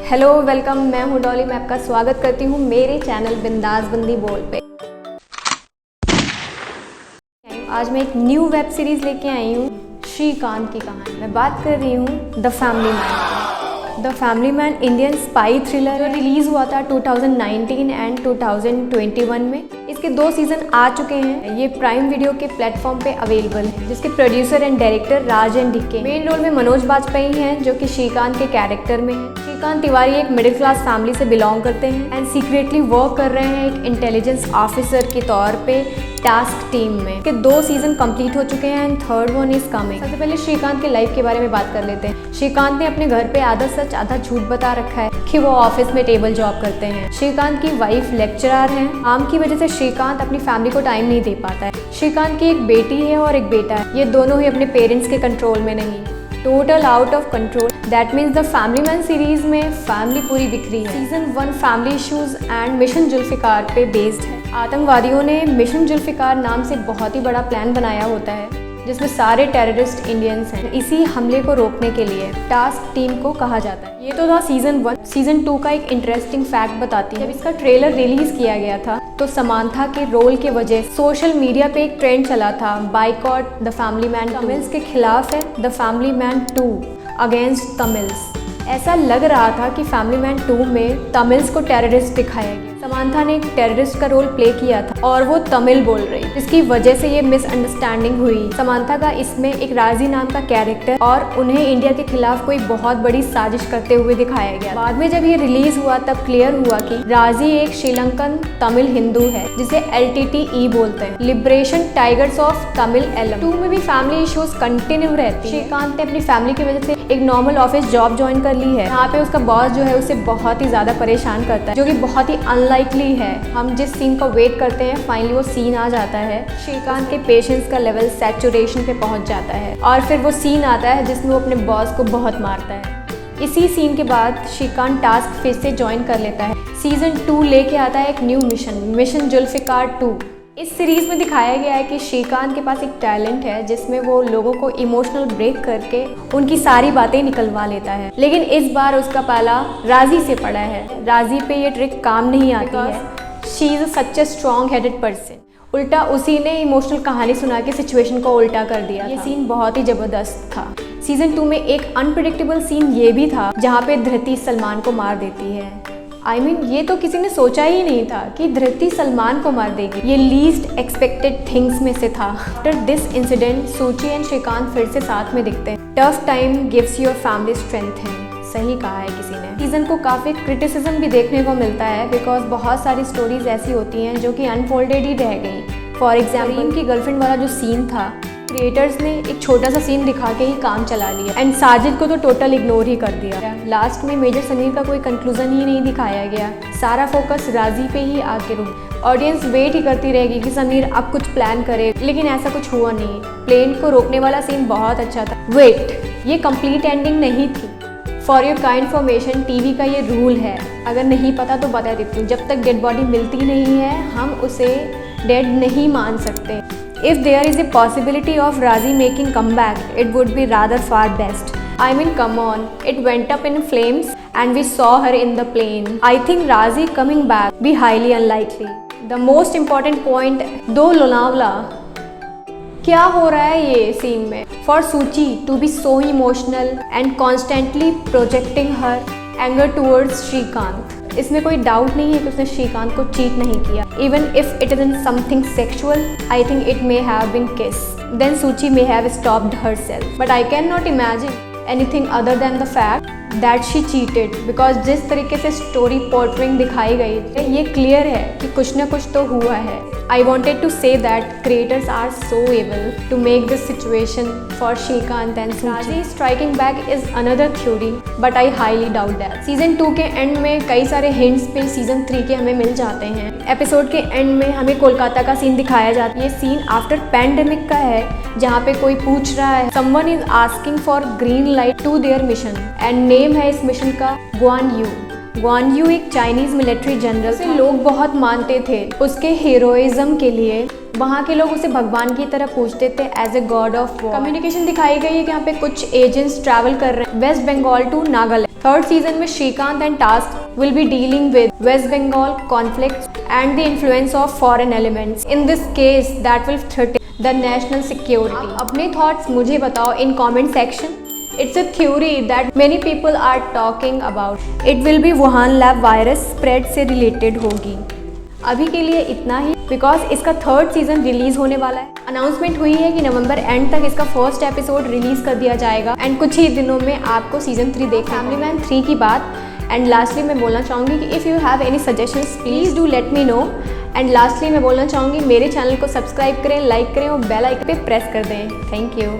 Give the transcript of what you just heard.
Hello welcome, मैं हूँ डॉली। मैं आपका स्वागत करती हूँ मेरे चैनल बिंदास बंदी बोल पे। आज मैं एक न्यू वेब सीरीज़ लेके आई हूँ, श्रीकांत की कहानी। मैं बात कर रही हूँ the family man. The family man Indian spy thriller release हुआ था 2019 एंड 2021 में। इसके 2 सीज़न आ चुके हैं। ये प्राइम वीडियो के प्लेटफॉर्म पे अवेलेबल है, जिसके producer and director Raj and DK. Main role में मनोज बाजपेयी हैं, जो कि श्रीकांत के कैरेक्टर में है। श्रीकांत तिवारी एक मिडिल क्लास फैमिली से बिलोंग करते हैं एंड सीक्रेटली वर्क कर रहे हैं एक इंटेलिजेंस ऑफिसर के तौर पे टास्क टीम में। के 2 सीजन कंप्लीट हो चुके हैं and 3rd one is coming. सबसे पहले श्रीकांत के लाइफ के बारे में बात कर लेते हैं। श्रीकांत ने अपने घर पे आधा सच आधा झूठ बता रखा है कि वो ऑफिस में टेबल जॉब करते हैं। श्रीकांत की वाइफ लेक्चरर हैं। काम की वजह से श्रीकांत अपनी फैमिली को टाइम नहीं दे पाता है। श्रीकांत की एक बेटी है और एक बेटा है। ये दोनों ही अपने पेरेंट्स के कंट्रोल में नहीं, total out of control. That means the family man series में फैमिली पूरी बिखरी है। Season 1 family issues and mission Zulfiqar पे बेस्ड है। आतंकवादियों ने मिशन जुल्फिकार नाम से बहुत ही बड़ा प्लान बनाया होता है, जिसमें सारे टेररिस्ट इंडियंस हैं। इसी हमले को रोकने के लिए टास्क टीम को कहा जाता है। ये तो था सीजन 1। सीजन 2 का एक इंटरेस्टिंग फैक्ट बताती है। जब इसका ट्रेलर रिलीज किया गया था तो समांथा के रोल के वजह सोशल मीडिया पे एक ट्रेंड चला था, boycott the family man. Tamils के खिलाफ है the family man 2 against Tamils. ऐसा लग रहा था कि फैमिली मैन 2 में तमिल्स को टेररिस्ट दिखाया गया। समांथा ने एक टेररिस्ट का रोल प्ले किया था और वो तमिल बोल रही, जिसकी वजह से ये मिसअंडरस्टैंडिंग हुई। समांथा का इसमें एक राजी नाम का कैरेक्टर और उन्हें इंडिया के खिलाफ कोई बहुत बड़ी साजिश करते हुए दिखाया गया। बाद में जब ये रिलीज हुआ तब क्लियर हुआ कि राजी एक श्रीलंकन तमिल हिंदू है, जिसे LTTE बोलते हैं, Liberation Tigers of Tamil Eelam. 2 में भी फैमिली इश्यूज कंटिन्यू रहती है। श्रीकांत ने अपनी फैमिली की वजह से एक नॉर्मल ऑफिस जॉब ज्वाइन कर ली है। यहाँ पे उसका बॉस जो है उसे बहुत ही ज्यादा परेशान करता है, जो कि बहुत ही अनलाइकली है। हम जिस सीन का वेट करते हैं, फाइनली वो सीन आ जाता है। श्रीकांत के पेशेंस का लेवल सैचुरेशन पे पहुंच जाता है और फिर वो सीन आता है जिसमें वो अपने बॉस को बहुत मारता है। इसी सीन के बाद श्रीकांत टास्क फिर से ज्वाइन कर लेता है। सीजन 2 लेके आता है एक न्यू मिशन जुल्फिकार 2। इस सीरीज में दिखाया गया है कि श्रीकांत के पास एक टैलेंट है जिसमें वो लोगों को इमोशनल ब्रेक करके उनकी सारी बातें निकलवा लेता है। लेकिन इस बार उसका पाला राजी से पड़ा है। राजी पे ये ट्रिक काम नहीं आती है। She is such a strong headed person. उल्टा उसी ने इमोशनल कहानी सुना के सिचुएशन को उल्टा कर दिया। ये सीन बहुत ही जबरदस्त था। सीजन 2 में एक अनप्रेडिक्टेबल सीन ये भी था जहाँ पे धृति सलमान को मार देती है। ये तो किसी ने सोचा ही नहीं था कि धृति सलमान को मार देगी। ये लीस्ट एक्सपेक्टेड थिंग्स में से था। आफ्टर दिस इंसिडेंट सूची एंड श्रीकांत फिर से साथ में दिखते हैं। Tough time gives your family strength है, सही कहा है किसी ने। सीजन को काफ़ी क्रिटिसिज्म भी देखने को मिलता है, बिकॉज बहुत सारी स्टोरीज ऐसी होती हैं जो कि अनफोल्डेड ही रह गई। फॉर एग्जाम्पल इनकी गर्लफ्रेंड वाला जो सीन था, क्रिएटर्स ने एक छोटा सा सीन दिखा के ही काम चला लिया एंड साजिद को तो टोटल इग्नोर ही कर दिया। लास्ट में मेजर समीर का कोई कंक्लूजन ही नहीं दिखाया गया। सारा फोकस राजी पे ही आके रुक। ऑडियंस वेट ही करती रहेगी कि समीर अब कुछ प्लान करे, लेकिन ऐसा कुछ हुआ नहीं। प्लेन को रोकने वाला सीन बहुत अच्छा था। वेट, ये कंप्लीट एंडिंग नहीं थी। For your kind information, TV का ये रूल है, अगर नहीं पता तो बता देती हूँ, जब तक डेड बॉडी मिलती नहीं है हम उसे डेड नहीं मान सकते। If there is a possibility of Razi making comeback, it would be rather far best. Come on, it went up in flames and we saw her in the plane. I think Razi coming back be highly unlikely. The most important point, दो लोनावला। क्या हो रहा है ये scene में? For Suchi to be so emotional and constantly projecting her anger towards Shrikant. इसमें कोई doubt नहीं है कि उसने श्रीकांत को चीट नहीं किया। Even if it is in something sexual, I think it may have been kiss, then Suchi may have stopped herself. But I can not imagine anything other than the fact that she cheated, because जिस तरीके से story portraying दिखाई गई है, ये clear है कि कुछ ना कुछ तो हुआ है। I wanted to say that creators are so able to make this situation for Shrikant and Suchi. Razi striking back is another theory, but I highly doubt that. Season 2 के एंड में कई सारे hints पे Season 3 के हमें मिल जाते हैं। Episode के एंड में हमें कोलकाता का सीन दिखाया जाता है। ये सीन आफ्टर पैंडेमिक का है, जहाँ पे कोई पूछ रहा है, someone is asking for green light to their mission and name है इस मिशन का गुआन यू। गुआन यू एक चाइनीज मिलिट्री जनरल से लोग बहुत मानते थे उसके हीरोइज्म के लिए। वहाँ के लोग उसे भगवान की तरह पूछते थे as a god of war. Communication दिखाई गई है कि यहाँ पे कुछ एजेंट्स ट्रैवल कर रहे हैं West Bengal to Nagaland. Third season में Shrikant and task will be dealing with West Bengal conflicts and the influence of foreign elements. In this case, that will threaten the national security. आप अपने thoughts मुझे बताओ in comment section. It's a theory that many people are talking about. It will be Wuhan lab virus spread से related होगी। अभी के लिए इतना ही, बिकॉज इसका थर्ड सीजन रिलीज होने वाला है। अनाउंसमेंट हुई है कि नवंबर एंड तक इसका फर्स्ट एपिसोड रिलीज कर दिया जाएगा एंड कुछ ही दिनों में आपको सीजन 3 देख फैमिली मैन 3 की बात। एंड लास्टली मैं बोलना चाहूँगी कि if you have any suggestions please do let me know. And lastly मैं बोलना चाहूँगी मेरे चैनल को सब्सक्राइब करें, लाइक करें और बेल आइकन पे प्रेस कर दें। Thank you.